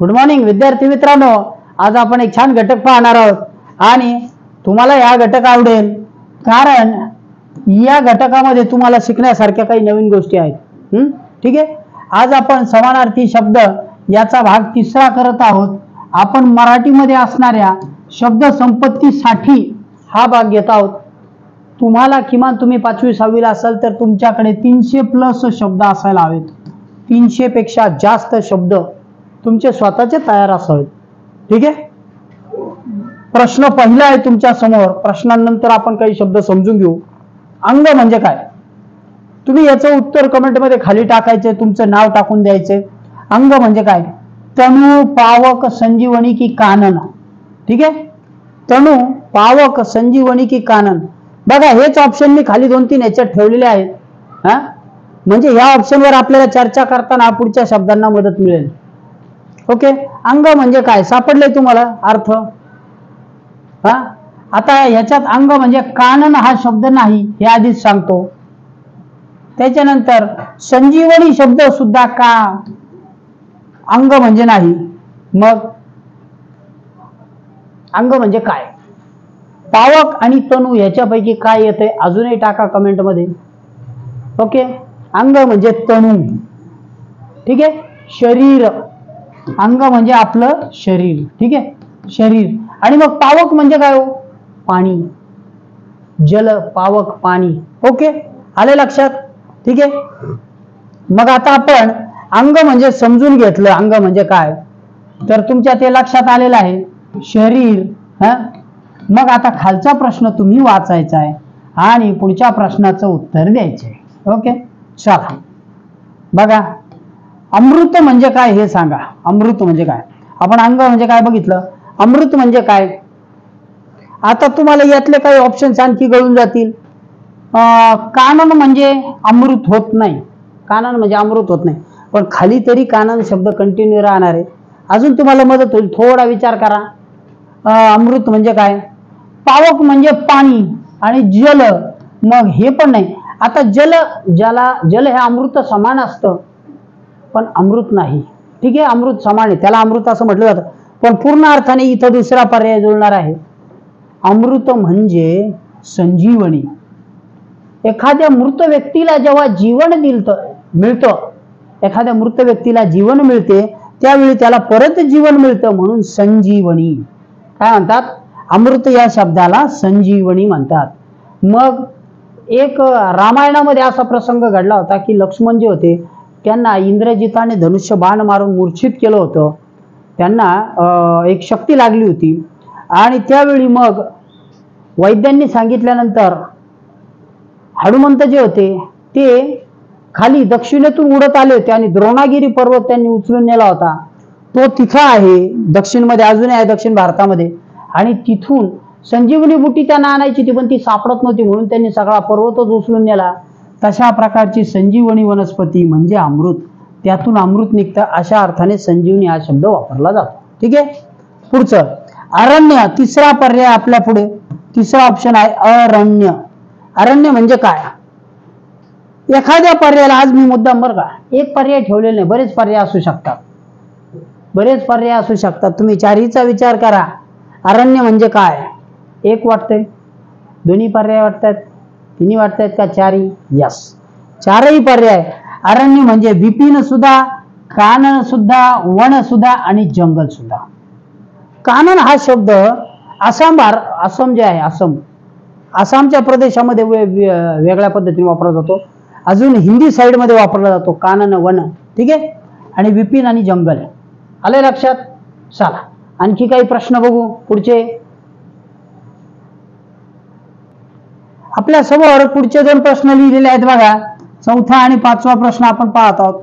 Good morning विद्यार्थी मित्रांनो, आज आपण एक छान घटक पाहणार आहोत आणि तुम्हाला हा घटक आवडेल कारण या घटकामध्ये तुम्हाला शिकण्यासारख्या काही नवीन गोष्टी आहेत। ठीक आहे, आज आपण समानार्थी शब्द याचा भाग 3 करत आहोत। आपण मराठीमध्ये असणाऱ्या शब्द संपत्तीसाठी हा भाग घेत आहोत। तुम्हाला किमान तुम्ही 5वी 6वी ला असाल तर तुमच्याकडे 300+ शब्द असायला हवेत। 300 पेक्षा जास्त शब्द तुमचे स्वतःचे तयार असावेत। ठीक आहे, प्रश्न पहिला आहे तुमच्या समोर। प्रश्नानंतर आपण काही शब्द समजून घेऊ। अंग म्हणजे काय? तुम्ही याचं उत्तर कमेंट मध्ये खाली टाकायचे, तुमचं नाव टाकून द्यायचे। अंग म्हणजे काय? तणू, पावक, संजीवनी की कानन। ठीक आहे, तणू, पावक, संजीवनी की कानन। बघा हेच ऑप्शन मी खाली 2-3 याच्यात ठेवलेले आहेत। म्हणजे या ऑप्शनवर आपल्याला चर्चा करताना पुढच्या शब्दांना मदत मिळेल। ओके, अंग म्हणजे काय सापडले तुम्हाला अर्थ? आता ह्याच्यात अंग म्हणजे कानन हा शब्द नाही हे आधीच सांगतो। त्याच्यानंतर संजीवनी शब्द सुद्धा का अंग म्हणजे नाही। मग अंग म्हणजे काय? पावक आणि तणू याच्यापैकी काय येते अजूनही टाका कमेंट मध्ये। ओके, अंग म्हणजे तणू। ठीक आहे, शरीर, अंग म्हणजे आपलं शरीर। ठीक आहे, शरीर। आणि मग पावक म्हणजे काय हो? पाणी, जल, पावक, पाणी। ओके, आले लक्षात? ठीक आहे, मग आता आपण अंग म्हणजे समजून घेतलं अंग म्हणजे काय, तर तुमच्या ते लक्षात आलेलं आहे शरीर। मग आता खालचा प्रश्न तुम्ही वाचायचा आहे आणि पुढच्या प्रश्नाचं उत्तर द्यायचंय। ओके, चला बघा, अमृत म्हणजे काय हे सांगा। अमृत म्हणजे काय? आपण अंग म्हणजे काय बघितलं, अमृत म्हणजे काय? आता तुम्हाला यातले काही ऑप्शन्स आणखी गळून जातील। कानन म्हणजे अमृत होत नाही, कानन म्हणजे अमृत होत नाही, पण खाली तरी कानन शब्द कंटिन्यू राहणार आहे। अजून तुम्हाला मदत होईल, थोडा विचार करा। अमृत म्हणजे काय? पावक म्हणजे पाणी आणि जल, मग हे पण नाही। आता जल, जल हे अमृत समान असतं पण अमृत नाही। ठीक आहे, अमृत समान आहे, त्याला अमृत असं म्हटलं जातं, पण पूर्ण अर्थाने इथं दुसरा पर्याय जुळणार आहे। अमृत म्हणजे संजीवनी। एखाद्या मृत व्यक्तीला जेव्हा जीवन मिळतं, एखाद्या मृत व्यक्तीला जीवन मिळते त्यावेळी त्याला परत जीवन मिळतं, म्हणून संजीवनी। काय म्हणतात? अमृत या शब्दाला संजीवनी म्हणतात। मग एक रामायणामध्ये असा प्रसंग घडला होता की लक्ष्मण जे होते त्यांना इंद्रजिताने धनुष्य बाण मारून मूर्छित केलं होतं। त्यांना एक शक्ती लागली होती आणि त्यावेळी मग वैद्यांनी सांगितल्यानंतर हनुमंत जे होते ते खाली दक्षिणेतून उडत आले होते आणि द्रोणागिरी पर्वत त्यांनी उचलून नेला होता। तो तिथं आहे दक्षिण मध्ये, अजूनही आहे दक्षिण भारतामध्ये। आणि तिथून संजीवनी बुटी त्यांना आणायची ती, पण ती सापडत नव्हती, म्हणून त्यांनी सगळा पर्वतच उचलून नेला। तशा प्रकारची संजीवनी वनस्पती म्हणजे अमृत, त्यातून अमृत निघतं, अशा अर्थाने संजीवनी हा शब्द वापरला जातो। ठीक आहे, पुढचं अरण्य, तिसरा पर्याय आपल्या पुढे, तिसरा ऑप्शन आहे अरण्य। अरण्य म्हणजे काय? एखाद्या पर्यायाला, आज मी मुद्दाम बरं का एक पर्याय ठेवलेला नाही, बरेच पर्याय असू शकतात, बरेच पर्याय असू शकतात। तुम्ही चारीचा विचार करा। अरण्य म्हणजे काय? एक वाटतंय, दोन्ही पर्याय वाटतात, तिन्ही वाटतात का चारही? यस, चारही पर्याय। अरण्य म्हणजे विपिन सुद्धा, कानन सुद्धा, वन सुद्धा आणि जंगल सुद्धा। कानन हा शब्द आसाम जे आहे, आसामच्या प्रदेशामध्ये वेगळ्या पद्धतीने वापरला जातो। अजून हिंदी साइड मध्ये वापरला जातो कानन, वन। ठीक आहे, आणि विपिन आणि जंगल। आले लक्षात? चला आणखी काही प्रश्न बघू पुढचे। आपल्या समोर पुढचे 2 प्रश्न लिहिलेले आहेत बघा। 4था आणि 5वा प्रश्न आपण पाहत आहोत।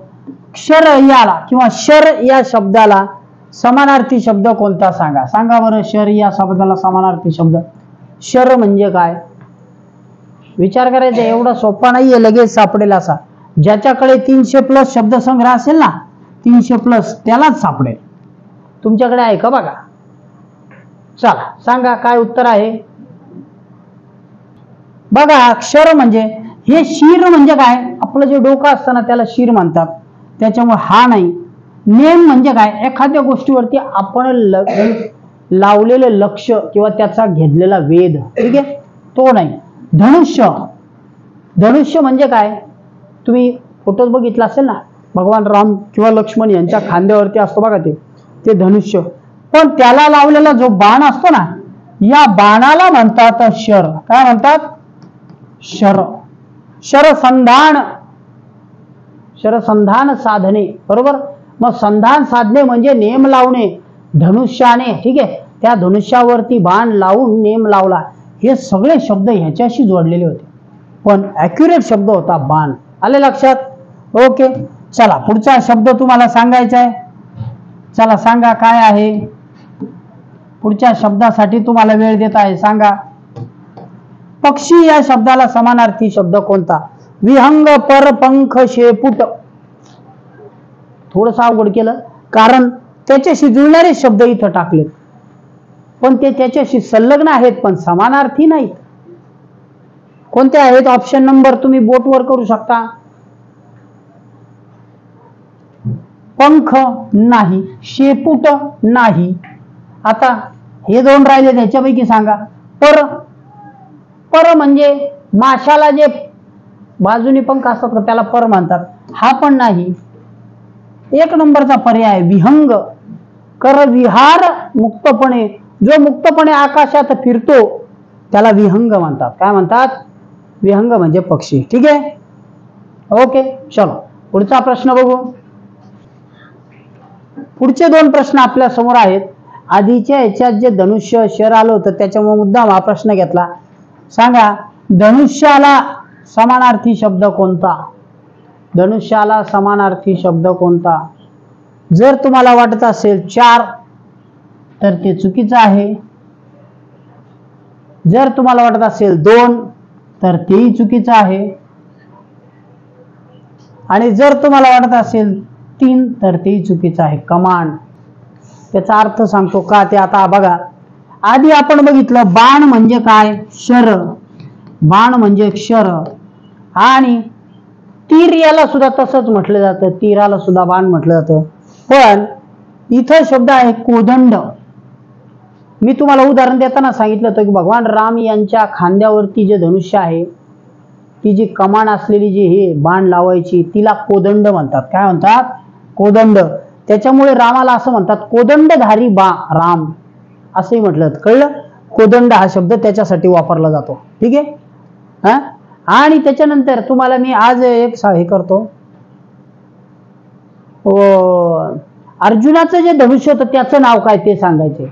क्षर याला किंवा शर या शब्दाला समानार्थी शब्द कोणता सांगा। सांगा बरं, शर या शब्दाला समानार्थी शब्द। शर म्हणजे काय? विचार करायचा, एवढा सोपा नाहीये लगेच सापडेल असा। ज्याच्याकडे 300+ शब्दसंग्रह असेल ना, 300+ त्यालाच सापडेल। तुमच्याकडे आहे का बघा? चला सांगा काय उत्तर आहे। बघा, अक्षर म्हणजे हे, शीर म्हणजे काय? आपलं जे डोकं असतं ना त्याला शीर म्हणतात, त्याच्यामुळे हा नाही। नेम म्हणजे काय? एखाद्या गोष्टीवरती आपण लावलेलं लक्ष किंवा त्याचा घेतलेला वेध, ठीक आहे, तो नाही. धनुष्य, धनुष्य म्हणजे काय? तुम्ही फोटोज बघितला असेल ना, भगवान राम किंवा लक्ष्मण यांच्या खांद्यावरती असतो बघा ते धनुष्य. पण त्याला लावलेला जो बाण असतो ना, या बाणाला म्हणतात शर. काय म्हणतात? शर. शरसंधान, शरसंधान साधने, बरोबर. मग संधान साधने म्हणजे नेम लावणे धनुष्याने, ठीक आहे, त्या धनुष्यावरती बाण लावून नेम लावला. हे सगळे शब्द ह्याच्याशी जोडलेले होते, पण ॲक्युरेट शब्द होता बाण. आले लक्षात? ओके, चला पुढचा शब्द तुम्हाला सांगायचा आहे. चला सांगा काय आहे. पुढच्या शब्दासाठी तुम्हाला वेळ देत आहे, सांगा. पक्षी या शब्दाला समानार्थी शब्द कोणता? विहंग, पर, पंख, शेपूट. थोडंसं अवघड केलं, कारण त्याच्याशी जुळणारे शब्द इथं टाकलेत, पण ते त्याच्याशी संलग्न आहेत पण समानार्थी नाहीत. कोणते आहेत? ऑप्शन नंबर तुम्ही बोटवर करू शकता. पंख नाही, शेपूट नाही. आता हे दोन राहिले, त्याच्यापैकी सांगा. पर, पर म्हणजे माशाला जे बाजूनी पंख असतात का त्याला पर म्हणतात, हा पण नाही. एक नंबरचा पर्याय विहंग. कर विहार, मुक्तपणे, जो मुक्तपणे आकाशात फिरतो त्याला विहंग म्हणतात. काय म्हणतात? विहंग म्हणजे पक्षी. ठीक आहे, ओके. चलो पुढचा प्रश्न बघू. पुढचे दोन प्रश्न आपल्या समोर आहेत. आधीच्या याच्यात जे धनुष्य शर आलं होतं त्याच्यामुळे मुद्दाम हा प्रश्न घेतला. सांगा धनुष्याला समानार्थी शब्द कोणता? धनुष्याला समानार्थी शब्द कोणता? जर तुम्हाला वाटत असेल 4 तर ते चुकीचं आहे. जर तुम्हाला वाटत असेल 2 तर तेही चुकीचं आहे. आणि जर तुम्हाला वाटत असेल 3 तर तेही चुकीचं आहे. कमांड. त्याचा अर्थ सांगतो का ते आता बघा. आधी आपण बघितलं बाण म्हणजे काय? शर. बाण म्हणजे क्षर. आणि तीर याला सुद्धा तसंच म्हटलं जातं, तीराला सुद्धा बाण म्हटलं जातं. पण इथं शब्द आहे कोदंड. मी तुम्हाला उदाहरण देताना सांगितलं होतं की भगवान राम यांच्या खांद्यावरती जे धनुष्य आहे, ती जी कमान असलेली जी हे बाण लावायची तिला कोदंड म्हणतात. काय म्हणतात? कोदंड. त्याच्यामुळे रामाला असं म्हणतात कोदंडधारी राम असंही म्हटलं. कळलं? कोदंड हा शब्द त्याच्यासाठी वापरला जातो. ठीक आहे. हा, आणि त्याच्यानंतर तुम्हाला मी आज एक हे करतो. अर्जुनाचं जे धनुष्य होतं त्याचं नाव काय ते सांगायचे.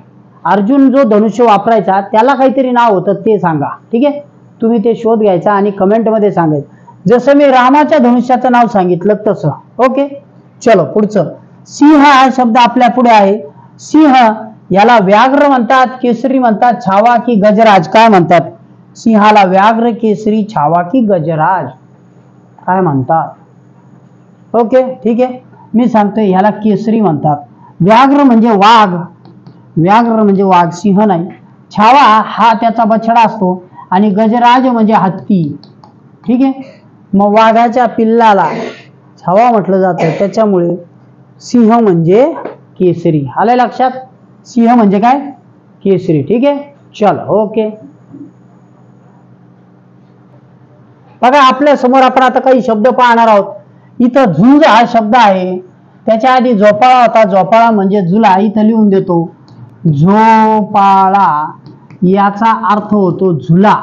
अर्जुन जो धनुष्य वापरायचा त्याला काहीतरी नाव होतं ते सांगा. ठीक आहे, तुम्ही ते शोध घ्यायचा आणि कमेंटमध्ये सांगायचं. जसं मी रामाच्या धनुष्याचं नाव सांगितलं तसं. ओके, चलो पुढचं. सिंह हा शब्द आपल्या पुढे आहे. सिंह याला व्याघ्र म्हणतात, केसरी म्हणतात, छावा की गजराज? काय म्हणतात? सिंहाला व्याघ्र, केसरी, छावा की गजराज काय म्हणतात? ओके, ठीक आहे, मी सांगतोय ह्याला केसरी म्हणतात. व्याघ्र म्हणजे वाघ, व्याघ्र म्हणजे वाघ, सिंह नाही. छावा हा त्याचा बछडा असतो आणि गजराज म्हणजे हत्ती. ठीक आहे, मग वाघाच्या पिल्लाला छावा म्हटलं जातं, त्याच्यामुळे सिंह म्हणजे केसरी. आलं लक्षात? सिंह म्हणजे काय? केसरी. ठीक आहे, चलो ओके. बघा आपल्या समोर आपण आता काही शब्द पाहणार आहोत. इथं झुंज हा शब्द आहे, त्याच्या आधी झोपाळा होता. झोपाळा म्हणजे झुला. इथं लिहून देतो झोपाळा, याचा अर्थ होतो झुला.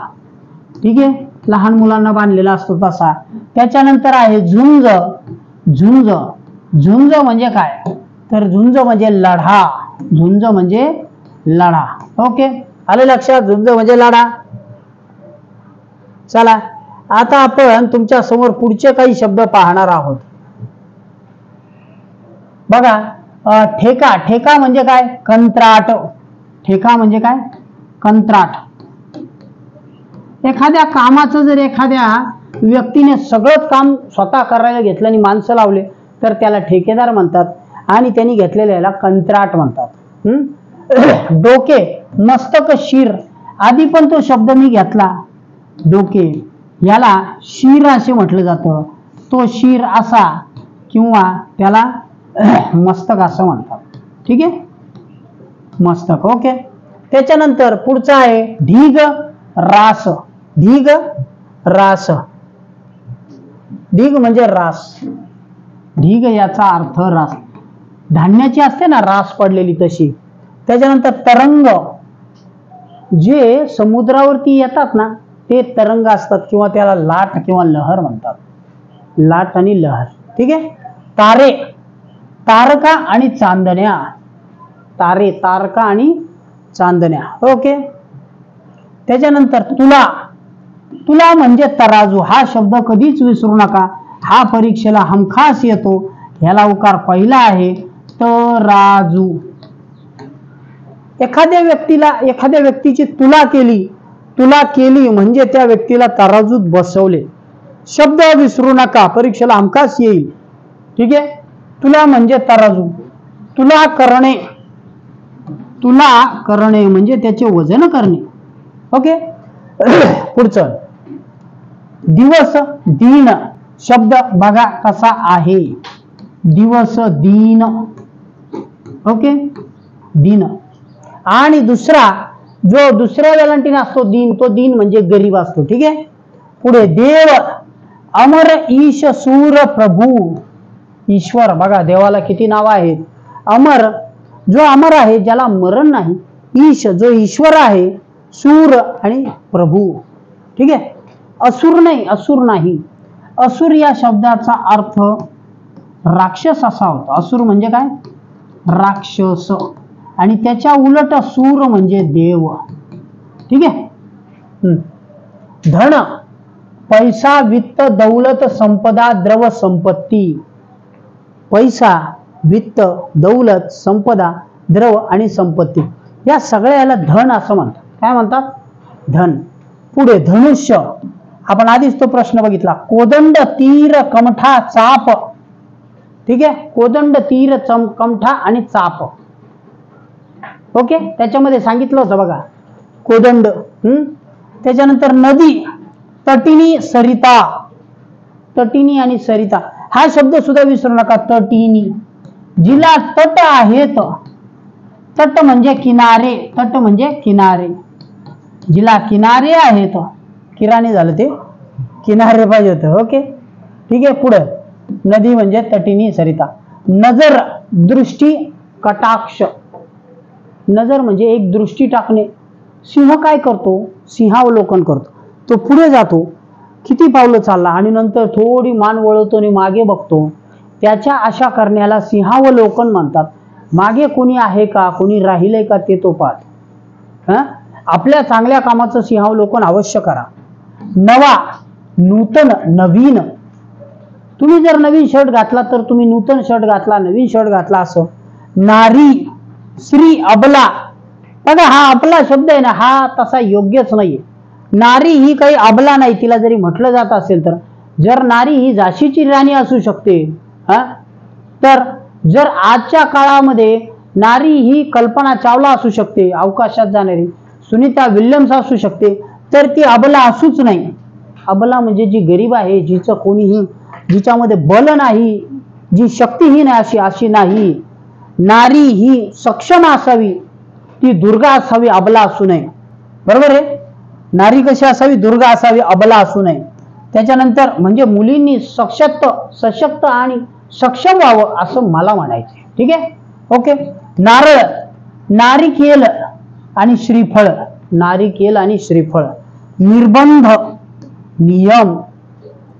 ठीक आहे, लहान मुलांना बांधलेला असतो तसा. त्याच्यानंतर आहे झुंज. झुंज, झुंज म्हणजे काय? तर झुंज म्हणजे लढा. झुंज म्हणजे लढा. ओके, आलं लक्षात? झुंज म्हणजे लढा. चला आता आपण तुमच्या समोर पुढचे काही शब्द पाहणार आहोत. बघा, ठेका. ठेका म्हणजे काय? कंत्राट. ठेका म्हणजे काय? कंत्राट. एखाद्या कामाचं जर एखाद्या व्यक्तीने सगळं काम स्वतः करायला घेतलं आणि माणसं लावले तर त्याला ठेकेदार म्हणतात आणि त्यांनी घेतलेल्याला कंत्राट म्हणतात. डोके, मस्तक, शिर. आधी पण तो शब्द मी घेतला डोके, याला शिर असे म्हटलं जातं. तो शिर असा किंवा त्याला मस्तक असं म्हणतात. ठीक आहे, मस्तक. ओके. त्याच्यानंतर पुढचा आहे ढीग रास. ढीग रास. ढीग म्हणजे रास. ढीग याचा अर्थ रास, धान्याची असते ना रास पडलेली तशी. त्याच्यानंतर तरंग, जे समुद्रावरती येतात ना ते तरंग असतात, किंवा त्याला लाट किंवा लहर म्हणतात. लाट आणि लहर. ठीक आहे. तारे, तारका आणि चांदण्या. तारे, तारका आणि चांदण्या. ओके. त्याच्यानंतर तुला. तुला म्हणजे तराजू. हा शब्द कधीच विसरू नका, हा परीक्षेला हमखास येतो. ह्याला उकार पहिला आहे तराजू. एखाद्या व्यक्तीची तुला केली, तुला केली म्हणजे त्या व्यक्तीला तराजूत बसवले. शब्द विसरू नका, परीक्षेला हमखास येईल. ठीक आहे. तुला म्हणजे तराजू. तुला करणे, तुला करणे म्हणजे त्याचे वजन करणे. ओके. पुढचं दिवस दिन. शब्द बघा कसा आहे, दिवस दिन. ओके, दिन. आणि दुसरा जो दुसऱ्या वेलांटीने असतो दिन, तो दिन म्हणजे गरीब असतो. ठीक आहे. पुढे देव, अमर, ईश, सूर, प्रभू. ईश्वर, बघा देवाला किती नाव आहेत. अमर, जो अमर आहे ज्याला मरण नाही. ईश, जो ईश्वर आहे. सूर आणि प्रभू. ठीक आहे. असुर नाही, असुर नाही. असुर या शब्दाचा अर्थ राक्षस असा होतो. असुर म्हणजे काय, राक्षस. आणि त्याच्या उलट सूर म्हणजे देव. ठीक आहे. धन, पैसा, वित्त, दौलत, संपदा, द्रव संपत्ती. पैसा, वित्त, दौलत, संपदा, द्रव आणि संपत्ती, या सगळ्याला धन असं म्हणतात. काय म्हणतात, धन. पुढे धनुष्य. आपण आधीच तो प्रश्न बघितला. कोदंड, तीर, कमठा, चाप. ठीक आहे. कोदंड, तीर, कमठा आणि चाप. ओके. त्याच्यामध्ये सांगितलं होतं बघा कोदंड. त्याच्यानंतर नदी, तटिनी, सरिता. तटिनी आणि सरिता हा शब्द सुद्धा विसरू नका. तटिनी, जिला तट आहेत. तट म्हणजे किनारे. तट म्हणजे किनारे. जिला किनारे आहेत. किराणे झालं ते, किनारे पाहिजे होते. ओके. ठीक आहे. पुढे नदी म्हणजे तटिनी, सरिता. नजर, दृष्टी, कटाक्ष. नजर म्हणजे एक दृष्टी टाकणे. सिंह काय करतो, सिंहावलोकन करतो. तो पुढे जातो, किती पावलं चालला आणि नंतर थोडी मान वळवतो आणि मागे बघतो. त्याच्या आशा करण्याला सिंहावलोकन म्हणतात. मागे कोणी आहे का, कोणी राहिलंय का ते तो पाहत. आपल्या चांगल्या कामाचं सिंहावलोकन अवश्य करा. नवा, नूतन, नवीन. तुम्ही जर नवीन शर्ट घातला तर तुम्ही नूतन शर्ट घातला, नवीन शर्ट घातला असं. नारी, स्त्री, अबला. बघा हा अबला शब्द आहे ना, हा तसा योग्यच नाहीये. नारी ही काही अबला नाही. तिला जरी म्हटलं जात असेल तर, जर नारी ही झाशीची राणी असू शकते, तर जर आजच्या काळामध्ये नारी ही कल्पना चावला असू शकते, अवकाशात जाणारी सुनीता विल्यम्स असू शकते, तर ती अबला असूच नाही. अबला म्हणजे जी गरीब आहे, जिचं कोणीही, जिच्यामध्ये बल नाही, जी शक्तीहीन आहे, अशी नाही. नारी ही सक्षम असावी, ती दुर्गा असावी, अबला असू नये. बरोबर आहे. नारी कशी असावी, दुर्गा असावी, अबला असू नये. त्याच्यानंतर म्हणजे मुलींनी सशक्त आणि सक्षम व्हावं असं मला म्हणायचं. ठीक आहे. ओके. नारळ, नारिकेल आणि श्रीफळ. नारिकेल आणि श्रीफळ. निर्बंध, नियम.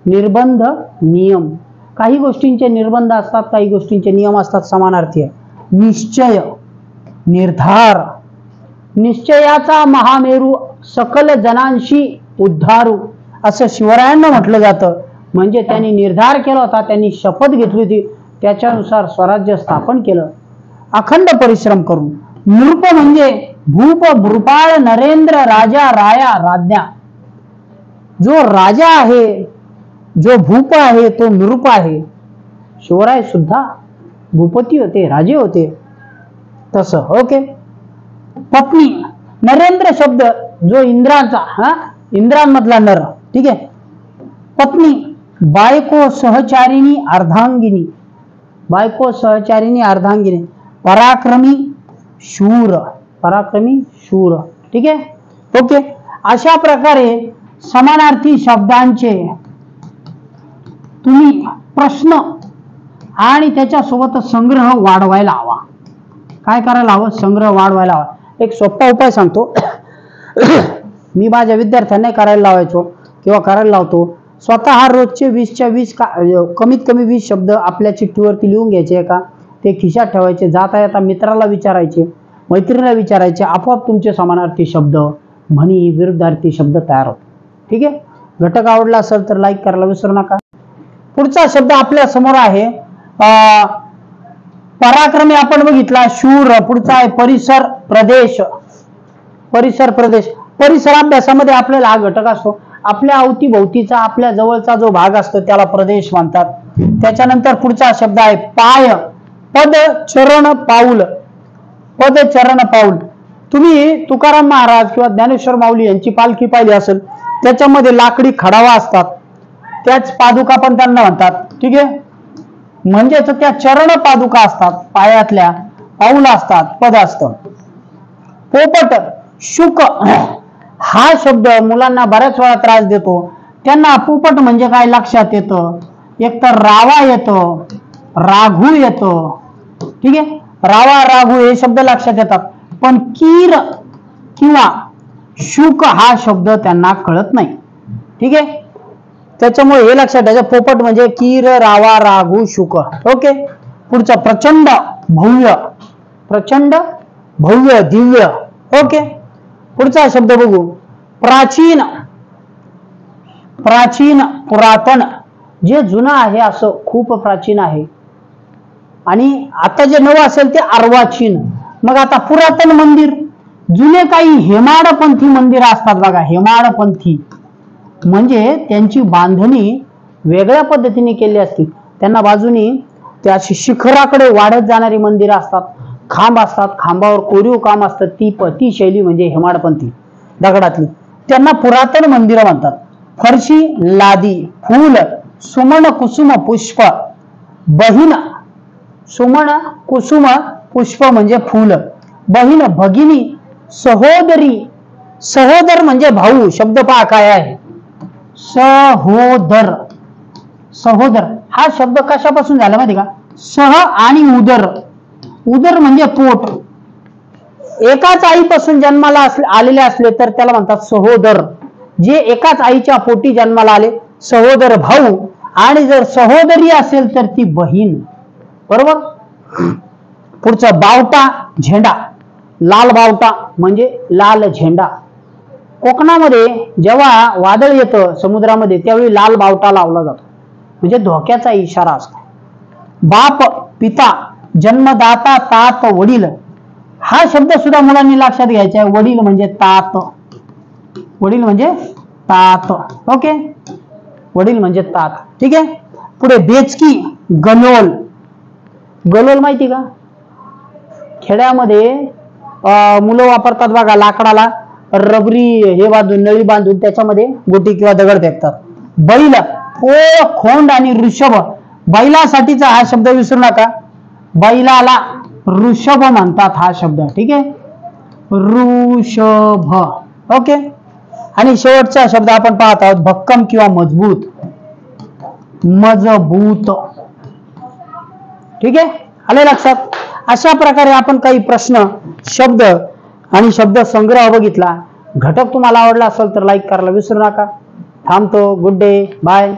निर्बंध, नियम. काही गोष्टींचे निर्बंध असतात, काही गोष्टींचे नियम असतात, समानार्थी आहे. निश्चय, निर्धार. निश्चयाचा महामेरू सकल जनांशी उद्धारू असं शिवरायांना म्हटलं जातं. म्हणजे त्यांनी निर्धार केला होता, त्यांनी शपथ घेतली होती, त्याच्यानुसार स्वराज्य स्थापन केलं अखंड परिश्रम करून. नृप म्हणजे भूप, भृपाळ, नरेंद्र, राजा, राया, राज्ञा. जो राजा आहे, जो भूप आहे, तो नृप आहे. शिवराय सुद्धा भूपती होते, राजे होते तसं. ओके. पत्नी, नरेंद्र शब्द जो इंद्राचा, इंद्रांमधला नर. ठीक आहे. पत्नी, बायको, सहचारिणी, अर्धांगिनी. बायको, सहचारिणी, अर्धांगिनी. पराक्रमी, शूर. पराक्रमी, शूर. ठीक आहे, ओके. अशा प्रकारे समानार्थी शब्दांचे तुम्ही प्रश्न आणि त्याच्यासोबत संग्रह वाढवायला हवा. काय करायला हवं? संग्रह वाढवायला हवा. एक सोपा उपाय सांगतो. मी माझ्या विद्यार्थ्यांना करायला लावायचो किंवा करायला लावतो. स्वतः रोजचे 20च्या 20 कमीत कमी 20 शब्द आपल्या चिठ्ठीवरती लिहून घ्यायचे का, ते खिशात ठेवायचे. जाता येता मित्राला विचारायचे, मैत्रिणीला विचारायचे. आपोआप तुमचे समानार्थी शब्द, म्हणी, विरुद्धार्थी शब्द तयार होतो. ठीक आहे. घटक आवडला असेल तर लाईक करायला विसरू नका. पुढचा शब्द आपल्या समोर आहे पराक्रमी आपण बघितला. शूर. पुढचा आहे परिसर, प्रदेश. परिसर, प्रदेश. परिसर अभ्यासामध्ये आपल्याला हा घटक असतो. आपल्या अवतीभोवतीचा, आपल्या जवळचा जो भाग असतो त्याला प्रदेश म्हणतात. त्याच्यानंतर पुढचा शब्द आहे पाय. पद, चरण, पाऊल. पद, चरण, पाऊल. तुम्ही तुकाराम महाराज किंवा ज्ञानेश्वर माऊली यांची पालखी पाहिली असेल, त्याच्यामध्ये लाकडी खडावा असतात, त्याच पादुका पण त्यांना म्हणतात. ठीक आहे. म्हणजेच त्या चरण पादुका असतात पायातल्या, पाऊल असतात, पद असतं. पोपट, शुक. हा शब्द मुलांना बऱ्याच वेळा त्रास देतो. त्यांना पोपट म्हणजे काय लक्षात येतं? एक तर रावा येतो, राघू येतो. ठीक आहे. रावा, राघू हे शब्द लक्षात येतात. पण कीर किंवा शुक हा शब्द त्यांना कळत नाही. ठीक आहे. त्याच्यामुळे हे लक्षात घ्यायचं, पोपट म्हणजे कीर, रावा, राघू, शुक. ओके. पुढचं प्रचंड, भव्य. प्रचंड, भव्य, दिव्य. ओके. पुढचा शब्द बघू. प्राचीन. प्राचीन, पुरातन. जे जुनं आहे असं खूप प्राचीन आहे. आणि आता जे नवं असेल ते अर्वाचीन. मग आता पुरातन मंदिर. जुने काही हेमाडपंथी मंदिर असतात बघा, हेमाडपंथी म्हणजे त्यांची बांधणी वेगळ्या पद्धतीने केली असती. त्यांना बाजूनी त्या शिखराकडे वाढत जाणारी मंदिरं असतात, खांब असतात, खांबावर कोरीव काम असतं. ती शैली म्हणजे हेमाडपंथी दगडातली. त्यांना पुरातन मंदिरं म्हणतात. फरशी, लादी. फूल, सुमन, कुसुम, पुष्प. बहीण, सुमन, कुसुम, पुष्प म्हणजे फूल. बहीण, भगिनी, सहोदरी. सहोदर म्हणजे भाऊ. शब्द पहा काय आहे, सहोदर. सहोदर हा शब्द कशापासून झाला माहिती का? सह आणि उदर. उदर म्हणजे पोट. एकाच आईपासून जन्माला आलेले असले तर त्याला म्हणतात सहोदर. जे एकाच आईच्या पोटी जन्माला आले, सहोदर भाऊ. आणि जर सहोदरी असेल तर ती बहीण. बरोबर. पुढचं बावटा, झेंडा. लाल बावटा म्हणजे लाल झेंडा. कोकणामध्ये जेव्हा वादळ येतं समुद्रामध्ये त्यावेळी लाल बावटा लावला जातो, म्हणजे धोक्याचा इशारा असतो. बाप, पिता, जन्मदाता, तात, वडील. हा शब्द सुद्धा मुलांनी लक्षात घ्यायचा आहे. वडील म्हणजे तात. वडील म्हणजे तात. ओके. वडील म्हणजे तात. ठीक आहे. पुढे बेचकी, गलोल. गलोल माहिती का? खेड्यामध्ये मुलं वापरतात बघा, लाकडाला रबरी हे बांधून, नळी बांधून त्याच्यामध्ये गोटी किंवा दगड फेकतात. बैल, पोळ, खोंड आणि ऋषभ. बैलासाठीचा हा शब्द विसरू नका. बैलाला ऋषभ म्हणतात हा शब्द. ठीक आहे. ऋषभ. ओके. आणि शेवटचा शब्द आपण पाहत आहोत भक्कम किंवा मजबूत. मजबूत. ठीक आहे. आले लक्षात? अशा प्रकारे आपण काही प्रश्न, शब्द आणि शब्द संग्रह बघितला. घटक तुम्हाला आवडला असेल तर लाईक करायला विसरू नका. थांबतो. Good day. बाय.